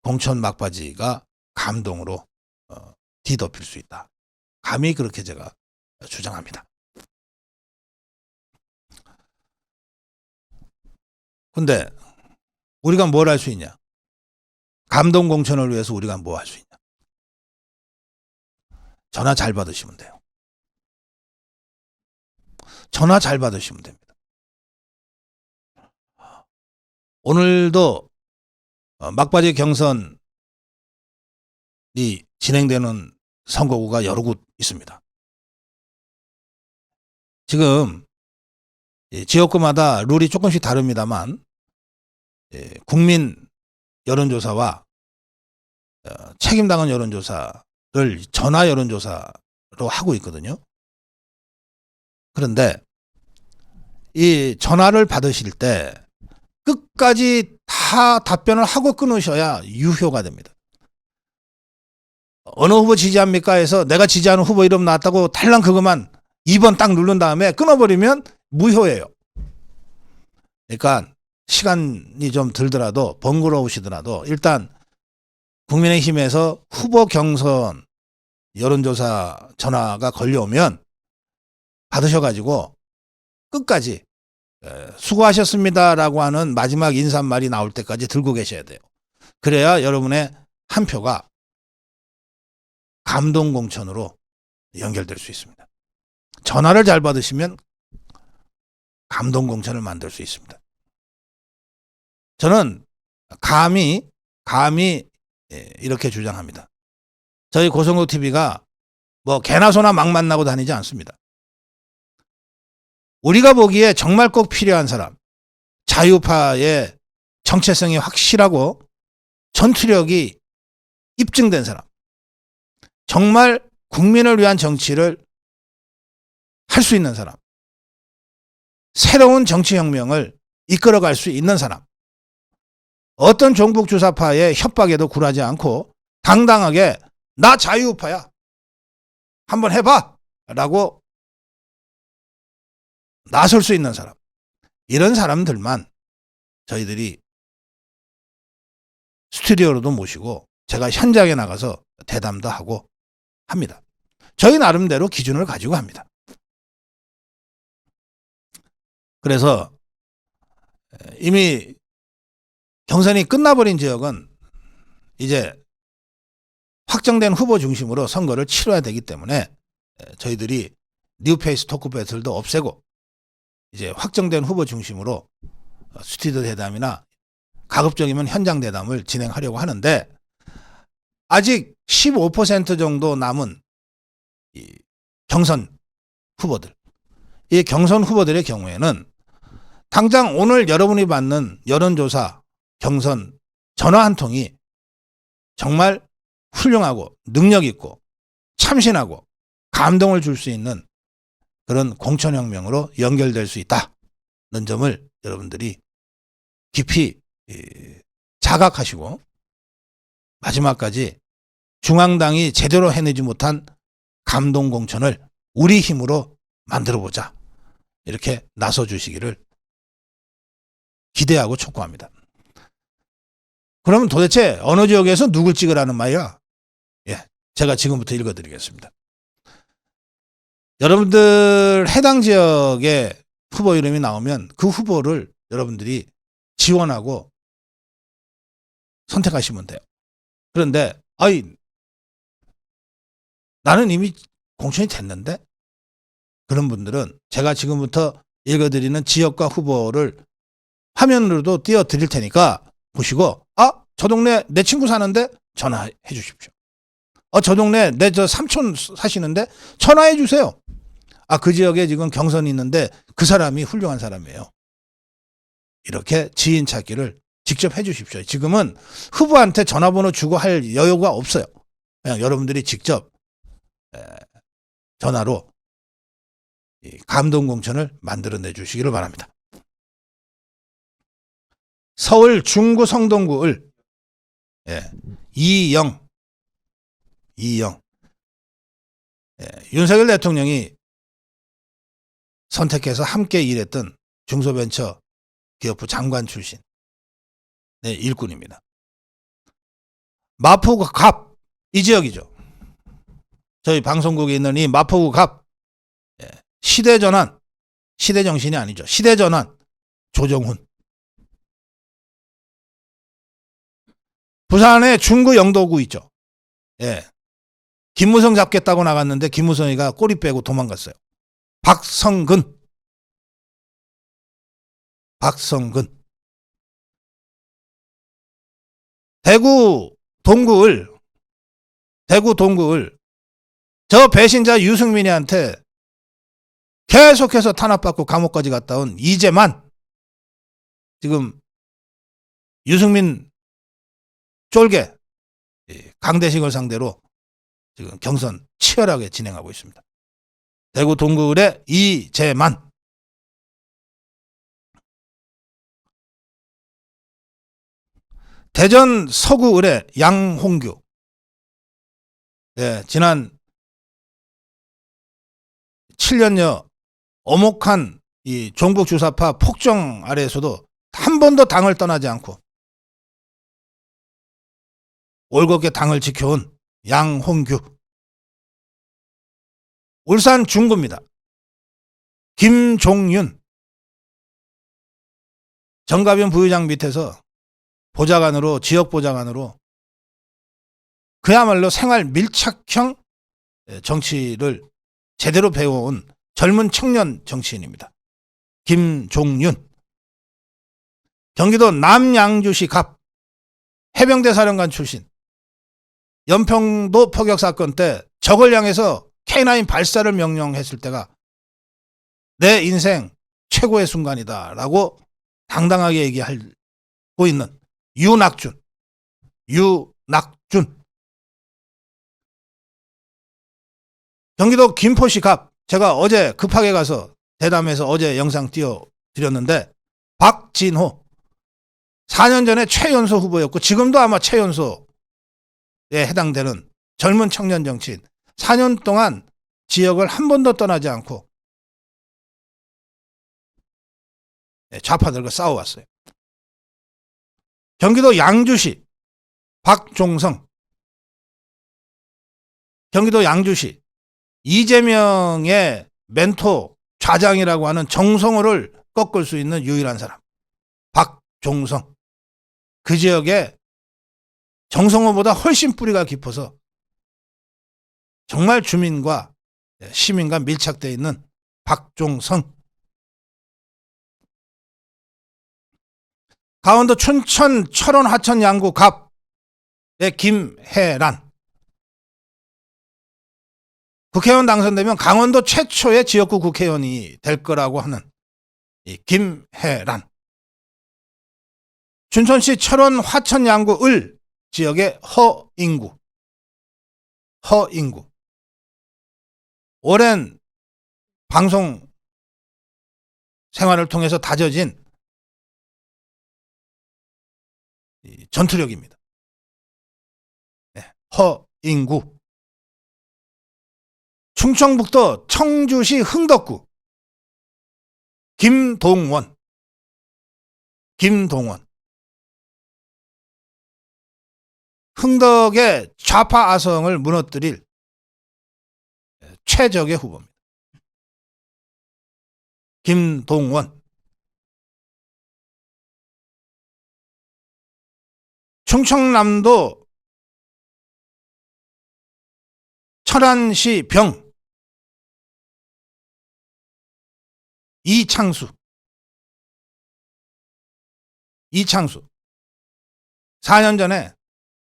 공천 막바지가 감동으로 뒤덮일 수 있다. 감히 그렇게 제가 주장합니다. 근데 우리가 뭘 할 수 있냐? 감동 공천을 위해서 우리가 뭐 할 수 있냐? 전화 잘 받으시면 돼요. 전화 잘 받으시면 됩니다. 오늘도 막바지 경선이 진행되는 선거구가 여러 곳 있습니다. 지금 지역구마다 룰이 조금씩 다릅니다만 국민 여론조사와 책임당원 여론조사를 전화 여론조사로 하고 있거든요. 그런데 이 전화를 받으실 때 끝까지 다 답변을 하고 끊으셔야 유효가 됩니다. 어느 후보 지지합니까 해서 내가 지지하는 후보 이름 나왔다고 달랑 그것만 2번 딱 누른 다음에 끊어버리면 무효예요. 그러니까 시간이 좀 들더라도 번거로우시더라도 일단 국민의힘에서 후보 경선 여론조사 전화가 걸려오면 받으셔가지고 끝까지 수고하셨습니다라고 하는 마지막 인사말이 나올 때까지 들고 계셔야 돼요. 그래야 여러분의 한 표가 감동공천으로 연결될 수 있습니다. 전화를 잘 받으시면 감동공천을 만들 수 있습니다. 저는 감히 이렇게 주장합니다. 저희 고성국 TV가 뭐 개나 소나 막 만나고 다니지 않습니다. 우리가 보기에 정말 꼭 필요한 사람, 자유파의 정체성이 확실하고 전투력이 입증된 사람, 정말 국민을 위한 정치를 할 수 있는 사람, 새로운 정치혁명을 이끌어갈 수 있는 사람, 어떤 종북주사파의 협박에도 굴하지 않고 당당하게 나 자유파야 한번 해봐 라고 나설 수 있는 사람, 이런 사람들만 저희들이 스튜디오로도 모시고 제가 현장에 나가서 대담도 하고 합니다. 저희 나름대로 기준을 가지고 합니다. 그래서 이미 경선이 끝나버린 지역은 이제 확정된 후보 중심으로 선거를 치러야 되기 때문에 저희들이 뉴페이스 토크 배틀도 없애고 이제 확정된 후보 중심으로 스튜디오 대담이나 가급적이면 현장 대담을 진행하려고 하는데, 아직 15% 정도 남은 이 경선 후보들, 이 경선 후보들의 경우에는 당장 오늘 여러분이 받는 여론조사 경선 전화 한 통이 정말 훌륭하고 능력 있고 참신하고 감동을 줄 수 있는 그런 공천혁명으로 연결될 수 있다는 점을 여러분들이 깊이 자각하시고 마지막까지 중앙당이 제대로 해내지 못한 감동공천을 우리 힘으로 만들어보자, 이렇게 나서주시기를 기대하고 촉구합니다. 그러면 도대체 어느 지역에서 누굴 찍으라는 말이야? 제가 지금부터 읽어드리겠습니다. 여러분들 해당 지역의 후보 이름이 나오면 그 후보를 여러분들이 지원하고 선택하시면 돼요. 그런데 나는 이미 공천이 됐는데, 그런 분들은 제가 지금부터 읽어드리는 지역과 후보를 화면으로도 띄워드릴 테니까 보시고, 저 동네 내 친구 사는데 전화해 주십시오. 저 동네 내 저 삼촌 사시는데 전화해 주세요. 그 지역에 지금 경선이 있는데 그 사람이 훌륭한 사람이에요. 이렇게 지인 찾기를 직접 해 주십시오. 지금은 후보한테 전화번호 주고 할 여유가 없어요. 그냥 여러분들이 직접 전화로 감동공천을 만들어내 주시기를 바랍니다. 서울 중구 성동구 을 이영 윤석열 대통령이 선택해서 함께 일했던 중소벤처 기업부 장관 출신 일꾼입니다. 마포구 갑, 이 지역이죠. 저희 방송국에 있는 이 마포구 갑, 시대전환, 시대정신이 아니죠. 시대전환 조정훈. 부산의 중구 영도구 있죠. 김무성 잡겠다고 나갔는데 김무성이가 꼬리 빼고 도망갔어요. 박성근. 대구 동구을 저 배신자 유승민이한테 계속해서 탄압받고 감옥까지 갔다 온 이재만, 지금 유승민 쫄개 강대식을 상대로 지금 경선 치열하게 진행하고 있습니다. 대구 동구을의 이재만. 대전 서구 의뢰 양홍규. 네, 지난 7년여 엄혹한 이 종북 주사파 폭정 아래에서도 한 번도 당을 떠나지 않고 올곧게 당을 지켜온 양홍규. 울산 중구입니다. 김종윤. 정가변 부의장 밑에서 보좌관으로, 지역 보좌관으로 그야말로 생활 밀착형 정치를 제대로 배워온 젊은 청년 정치인입니다. 김종윤. 경기도 남양주시 갑 해병대 사령관 출신. 연평도 포격 사건 때 적을 향해서 K9 발사를 명령했을 때가 내 인생 최고의 순간이다 라고 당당하게 얘기하고 있는 유낙준. 경기도 김포시 갑. 제가 어제 급하게 가서 대담해서 어제 영상 띄워드렸는데 박진호. 4년 전에 최연소 후보였고 지금도 아마 최연소에 해당되는 젊은 청년 정치인. 4년 동안 지역을 한 번도 떠나지 않고 좌파들과 싸워왔어요. 경기도 양주시 박종성. 경기도 양주시 이재명의 멘토 좌장이라고 하는 정성호를 꺾을 수 있는 유일한 사람 박종성. 그 지역에 정성호보다 훨씬 뿌리가 깊어서 정말 주민과 시민과 밀착되어 있는 박종성. 강원도 춘천 철원 하천 양구 갑의 김혜란. 국회의원 당선되면 강원도 최초의 지역구 국회의원이 될 거라고 하는 이 김혜란. 춘천시 철원 화천 양구 을 지역의 허인구. 오랜 방송 생활을 통해서 다져진 전투력입니다. 네, 허인구. 충청북도 청주시 흥덕구 김동원. 흥덕의 좌파 아성을 무너뜨릴 최적의 후보입니다. 김동원. 충청남도 철안시 병 이창수. 4년 전에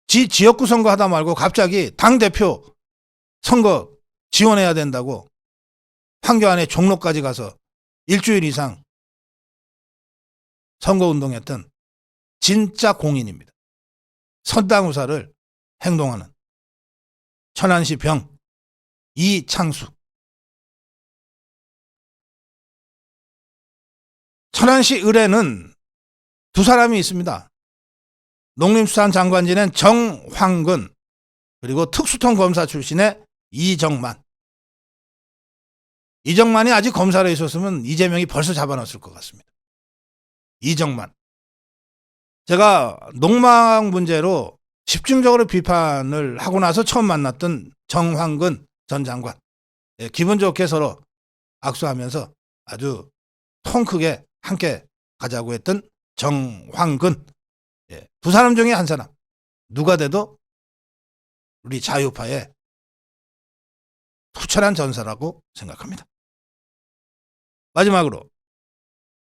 지역구 선거 하다 말고 갑자기 당대표 선거 지원해야 된다고 황교안의 종로까지 가서 일주일 이상 선거운동했던 진짜 공인입니다. 선당우사를 행동하는 천안시 병 이창수. 천안시 을에는 두 사람이 있습니다. 농림수산장관 지낸 정황근, 그리고 특수통 검사 출신의 이정만. 이정만이 아직 검사로 있었으면 이재명이 벌써 잡아놨을 것 같습니다. 이정만. 제가 농막 문제로 집중적으로 비판을 하고 나서 처음 만났던 정황근 전 장관. 기분 좋게 서로 악수하면서 아주 통 크게 함께 가자고 했던 정황근. 두 사람 중에 한 사람. 누가 돼도 우리 자유파의 투철한 전사라고 생각합니다. 마지막으로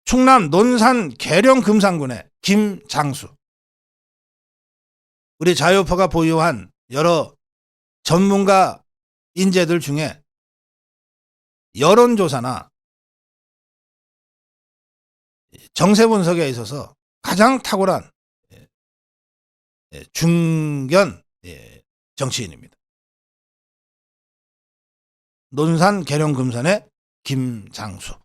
충남 논산 계령 금산군의 김장수. 우리 자유파가 보유한 여러 전문가 인재들 중에 여론조사나 정세 분석에 있어서 가장 탁월한 중견 정치인입니다. 논산 계령 금산의 김장수.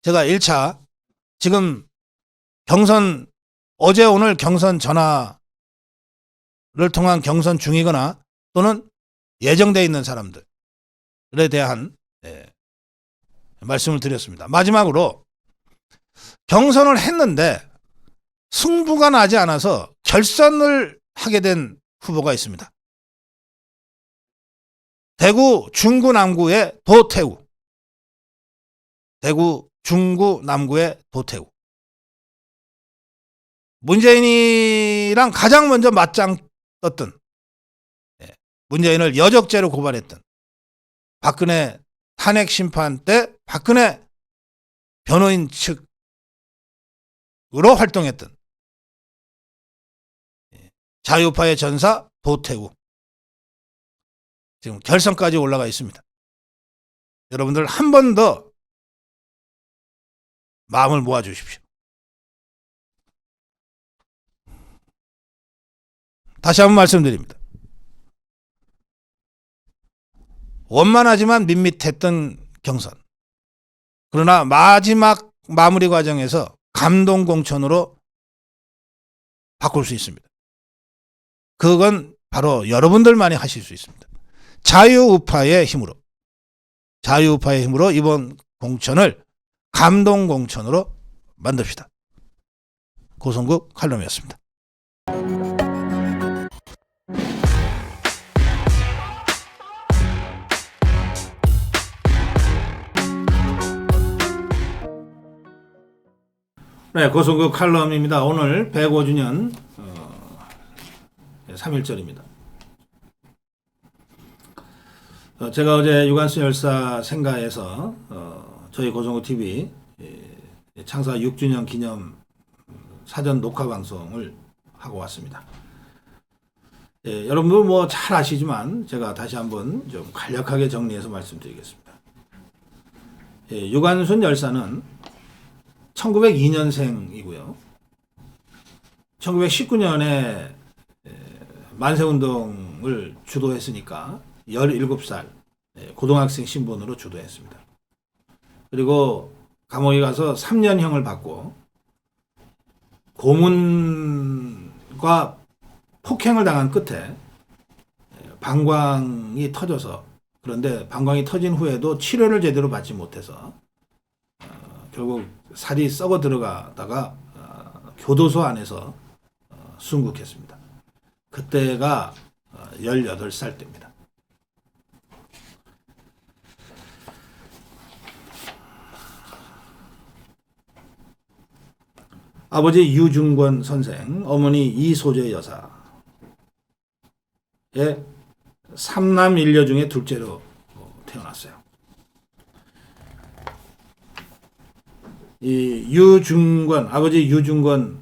제가 1차 지금 경선 어제 오늘 경선 전화를 통한 경선 중이거나 또는 예정되어 있는 사람들에 대한 말씀을 드렸습니다. 마지막으로 경선을 했는데 승부가 나지 않아서 결선을 하게 된 후보가 있습니다. 대구 중구 남구의 도태우. 대구 중구 남구의 도태우. 문재인이랑 가장 먼저 맞짱 떴던, 문재인을 여적죄로 고발했던, 박근혜 탄핵 심판 때 박근혜 변호인 측으로 활동했던 자유파의 전사 도태우. 지금 결선까지 올라가 있습니다. 여러분들 한 번 더 마음을 모아주십시오. 다시 한번 말씀드립니다. 원만하지만 밋밋했던 경선. 그러나 마지막 마무리 과정에서 감동 공천으로 바꿀 수 있습니다. 그건 바로 여러분들만이 하실 수 있습니다. 자유우파의 힘으로 이번 공천을 감동 공천으로 만듭시다. 고성국 칼럼이었습니다. 네, 고성국 칼럼입니다. 오늘 105주년 3.1절입니다. 제가 어제 유관순 열사 생가에서 저희 고성국 TV 창사 6주년 기념 사전 녹화 방송을 하고 왔습니다. 여러분들 뭐 잘 아시지만 제가 다시 한번 좀 간략하게 정리해서 말씀드리겠습니다. 유관순 열사는 1902년생이고요. 1919년에 만세운동을 주도했으니까 17살 고등학생 신분으로 주도했습니다. 그리고 감옥에 가서 3년형을 받고 고문과 폭행을 당한 끝에 방광이 터져서, 그런데 방광이 터진 후에도 치료를 제대로 받지 못해서 결국 살이 썩어 들어가다가 교도소 안에서 순국했습니다. 그때가 18살 때입니다. 아버지 유중권 선생, 어머니 이소재 여사의 3남 1녀 중에 둘째로 태어났어요. 아버지 유중권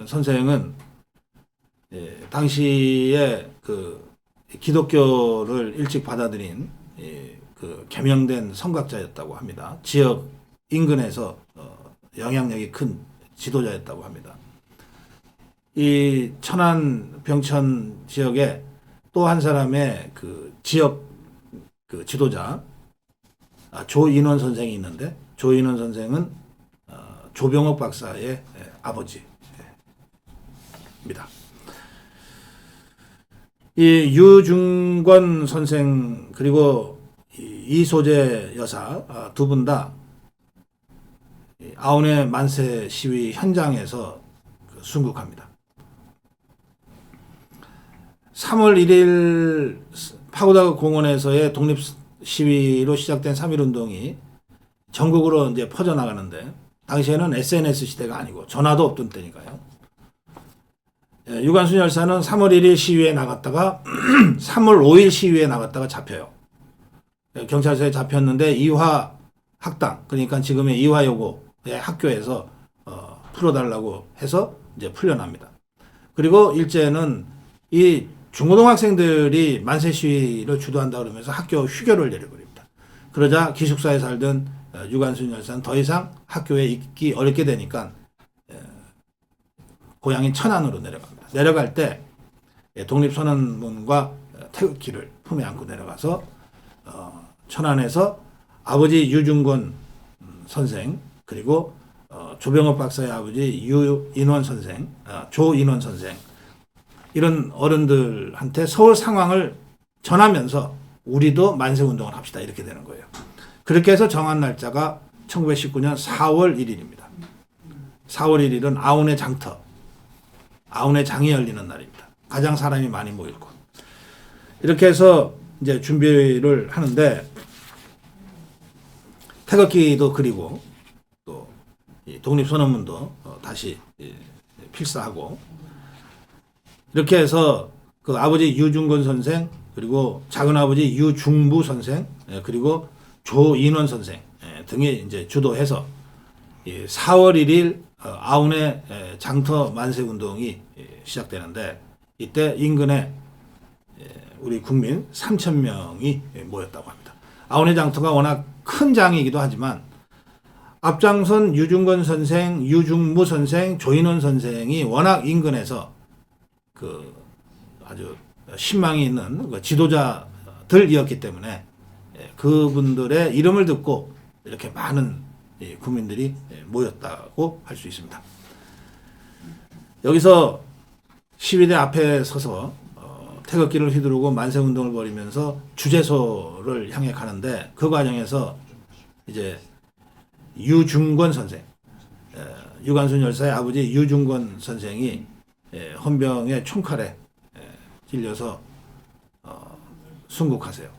선생은 당시에 그 기독교를 일찍 받아들인 그 개명된 성각자였다고 합니다. 지역 인근에서 영향력이 큰 지도자였다고 합니다. 이 천안 병천 지역에 또 한 사람의 그 지역 그 지도자 조인원 선생이 있는데, 조인원 선생은 조병옥 박사의 아버지입니다. 이 유중권 선생 그리고 이소재 여사 두 분 다 아운의 만세 시위 현장에서 순국합니다. 3월 1일 파고다 공원에서의 독립 시위로 시작된 3.1운동이 전국으로 이제 퍼져나가는데, 당시에는 SNS 시대가 아니고 전화도 없던 때니까요. 유관순 열사는 3월 1일 시위에 나갔다가 3월 5일 시위에 나갔다가 잡혀요. 경찰서에 잡혔는데 이화 학당, 그러니까 지금의 이화여고의 학교에서 풀어달라고 해서 이제 풀려납니다. 그리고 일제는 이 중고등학생들이 만세 시위를 주도한다 그러면서 학교 휴교를 내려버립니다. 그러자 기숙사에 살던 유관순 열사는 더 이상 학교에 있기 어렵게 되니까 고향인 천안으로 내려갑니다. 내려갈 때 독립선언문과 태극기를 품에 안고 내려가서 천안에서 아버지 유중권 선생 그리고 조병업 박사의 아버지 유인원 선생, 조인원 선생 이런 어른들한테 서울 상황을 전하면서 우리도 만세운동을 합시다 이렇게 되는 거예요. 그렇게 해서 정한 날짜가 1919년 4월 1일입니다. 4월 1일은 아운의 장터, 아운의 장이 열리는 날입니다. 가장 사람이 많이 모일 곳. 이렇게 해서 이제 준비를 하는데 태극기도 그리고 또 독립선언문도 다시 필사하고 이렇게 해서 그 아버지 유중건 선생 그리고 작은아버지 유중부 선생 그리고 조인원 선생 등이 이제 주도해서 4월 1일 아운의 장터 만세 운동이 시작되는데 이때 인근에 우리 국민 3,000명이 모였다고 합니다. 아운의 장터가 워낙 큰 장이기도 하지만 앞장선 유중건 선생, 유중무 선생, 조인원 선생이 워낙 인근에서 그 아주 신망이 있는 그 지도자들이었기 때문에 그분들의 이름을 듣고 이렇게 많은 국민들이 모였다고 할 수 있습니다. 여기서 시위대 앞에 서서 태극기를 휘두르고 만세운동을 벌이면서 주재소를 향해 가는데 그 과정에서 이제 유중권 선생, 유관순 열사의 아버지 유중권 선생이 헌병의 총칼에 찔려서 순국하세요.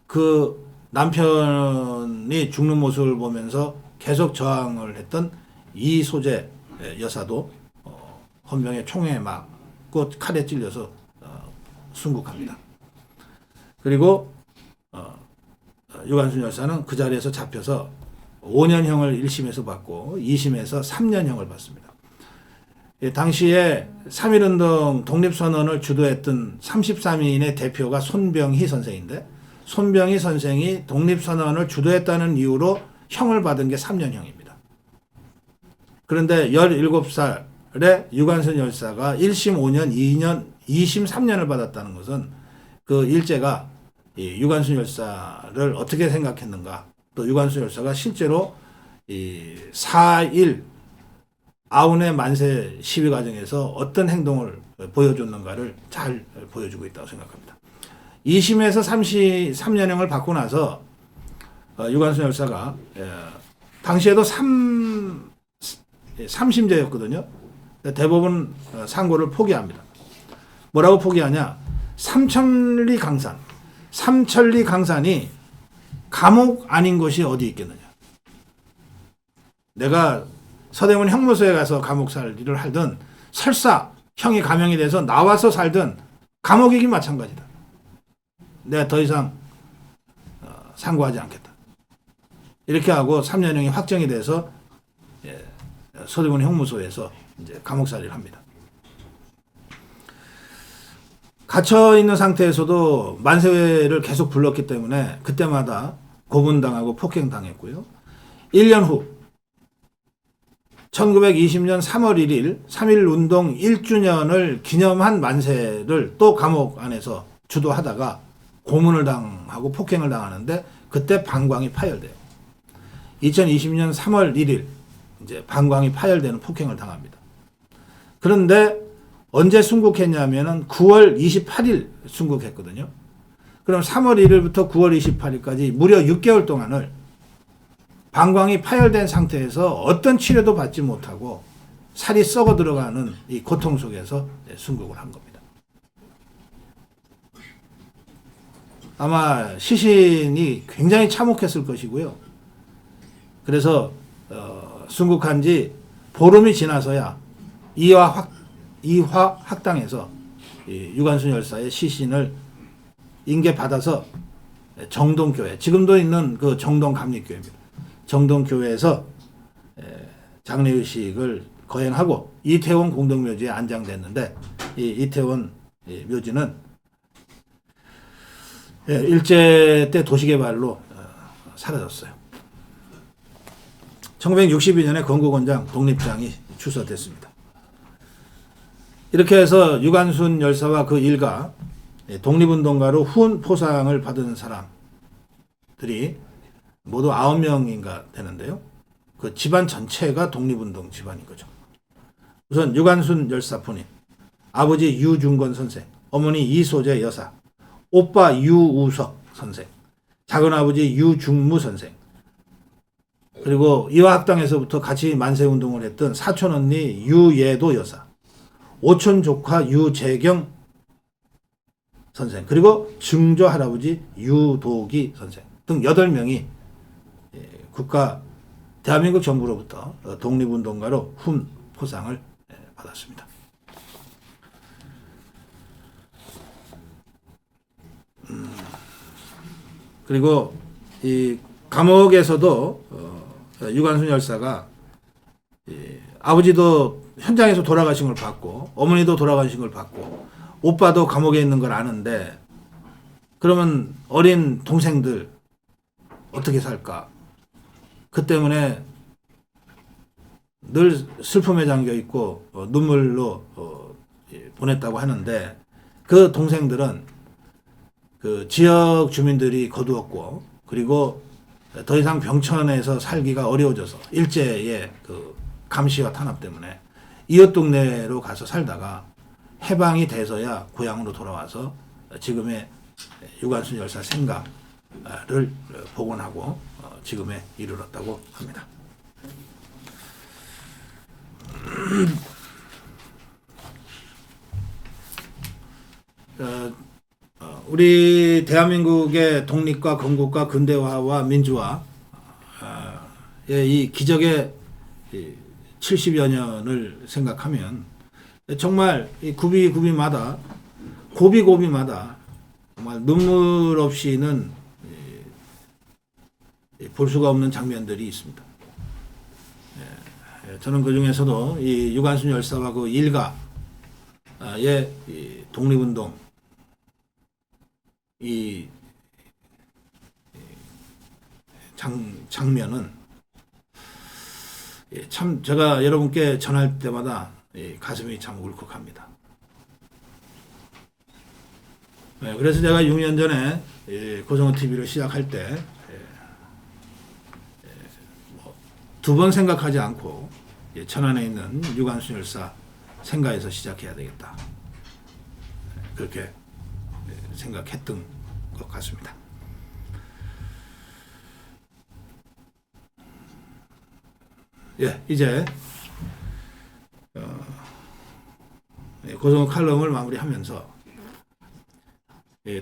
그 남편이 죽는 모습을 보면서 계속 저항을 했던 이소재 여사도 헌병의 총에 맞고 칼에 찔려서 순국합니다. 그리고 유관순 열사는 그 자리에서 잡혀서 5년형을 1심에서 받고 2심에서 3년형을 받습니다. 당시에 3.1운동 독립선언을 주도했던 33인의 대표가 손병희 선생인데 손병희 선생이 독립선언을 주도했다는 이유로 형을 받은 게 3년형입니다. 그런데 17살에 유관순 열사가 1심 5년, 2년, 2심 3년을 받았다는 것은 그 일제가 유관순 열사를 어떻게 생각했는가, 또 유관순 열사가 실제로 4.1 아운의 만세 시위 과정에서 어떤 행동을 보여줬는가를 잘 보여주고 있다고 생각합니다. 2심에서 3년형을 받고 나서 유관순 열사가 당시에도 3심제였거든요. 대법원 상고를 포기합니다. 뭐라고 포기하냐? 삼천리 강산이 감옥 아닌 곳이 어디 있겠느냐. 내가 서대문 형무소에 가서 감옥살이를 하든 설사 형이 감형이 돼서 나와서 살든 감옥이긴 마찬가지다. 내가 더 이상 상고하지 않겠다. 이렇게 하고 3년형이 확정이 돼서 서대문 형무소에서 이제 감옥살이를 합니다. 갇혀 있는 상태에서도 만세회를 계속 불렀기 때문에 그때마다 고문당하고 폭행당했고요. 1년 후 1920년 3월 1일 3.1운동 1주년을 기념한 만세를 또 감옥 안에서 주도하다가 고문을 당하고 폭행을 당하는데 그때 방광이 파열돼요. 2020년 3월 1일 이제 방광이 파열되는 폭행을 당합니다. 그런데 언제 순국했냐면은 9월 28일 순국했거든요. 그럼 3월 1일부터 9월 28일까지 무려 6개월 동안을 방광이 파열된 상태에서 어떤 치료도 받지 못하고 살이 썩어 들어가는 이 고통 속에서 순국을 한 겁니다. 아마 시신이 굉장히 참혹했을 것이고요. 그래서 순국한 지 보름이 지나서야 이화 학당에서 유관순 열사의 시신을 인계받아서 정동교회, 지금도 있는 그 정동 감리교회입니다. 정동교회에서 장례의식을 거행하고 이태원 공동묘지에 안장됐는데 이 이태원 묘지는 일제 때 도시개발로 사라졌어요. 1962년에 건국원장 독립장이 추서됐습니다. 이렇게 해서 유관순 열사와 그 일가 독립운동가로 후원 포상을 받은 사람들이 모두 9명인가 되는데요. 그 집안 전체가 독립운동 집안인 거죠. 우선 유관순 열사 본인, 아버지 유중건 선생, 어머니 이소재 여사, 오빠 유우석 선생, 작은아버지 유중무 선생, 그리고 이화학당에서부터 같이 만세운동을 했던 사촌언니 유예도 여사, 오촌 조카 유재경 선생, 그리고 증조 할아버지 유도기 선생 등 8명이 대한민국 정부로부터 독립운동가로 훈포상을 받았습니다. 그리고 이 감옥에서도 유관순 열사가 아버지도 현장에서 돌아가신 걸 봤고 어머니도 돌아가신 걸 봤고 오빠도 감옥에 있는 걸 아는데 그러면 어린 동생들 어떻게 살까? 그 때문에 늘 슬픔에 잠겨 있고 눈물로 보냈다고 하는데 그 동생들은 그 지역 주민들이 거두었고 그리고 더 이상 병천에서 살기가 어려워져서 일제의 그 감시와 탄압 때문에 이웃 동네로 가서 살다가 해방이 돼서야 고향으로 돌아와서 지금의 유관순 열사 생가를 복원하고 지금에 이르렀다고 합니다. 우리 대한민국의 독립과 건국과 근대화와 민주화의 이 기적의 70여 년을 생각하면 정말 이 구비마다 고비마다 정말 눈물 없이는 볼 수가 없는 장면들이 있습니다. 저는 그 중에서도 이 유관순 열사와 그 일가의 독립운동 이 장면은 참 제가 여러분께 전할 때마다 가슴이 참 울컥합니다. 그래서 제가 6년 전에 고성호 TV를 시작할 때 두 번 생각하지 않고 천안에 있는 유관순 열사 생가에서 시작해야 되겠다. 그렇게 생각했던 것 같습니다. 이제 고성호 칼럼을 마무리하면서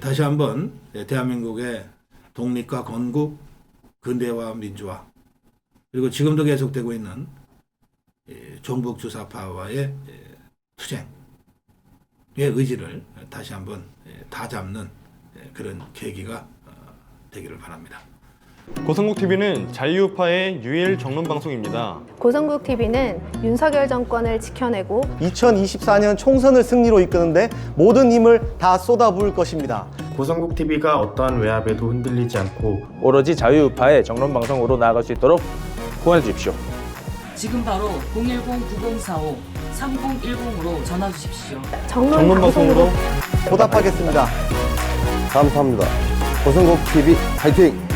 다시 한번 대한민국의 독립과 건국, 근대화, 민주화 그리고 지금도 계속되고 있는 종북 주사파와의 투쟁의 의지를 다시 한번 다 잡는 그런 계기가 되기를 바랍니다. 고성국TV는 자유우파의 유일 정론 방송입니다. 고성국TV는 윤석열 정권을 지켜내고 2024년 총선을 승리로 이끄는데 모든 힘을 다 쏟아부을 것입니다. 고성국TV가 어떠한 외압에도 흔들리지 않고 오로지 자유우파의 정론 방송으로 나아갈 수 있도록 후원해 주십시오. 지금 바로 010-904-3010으로 전화 주십시오. 정론 방송으로 보답하겠습니다. 감사합니다. 고성국TV 화이팅!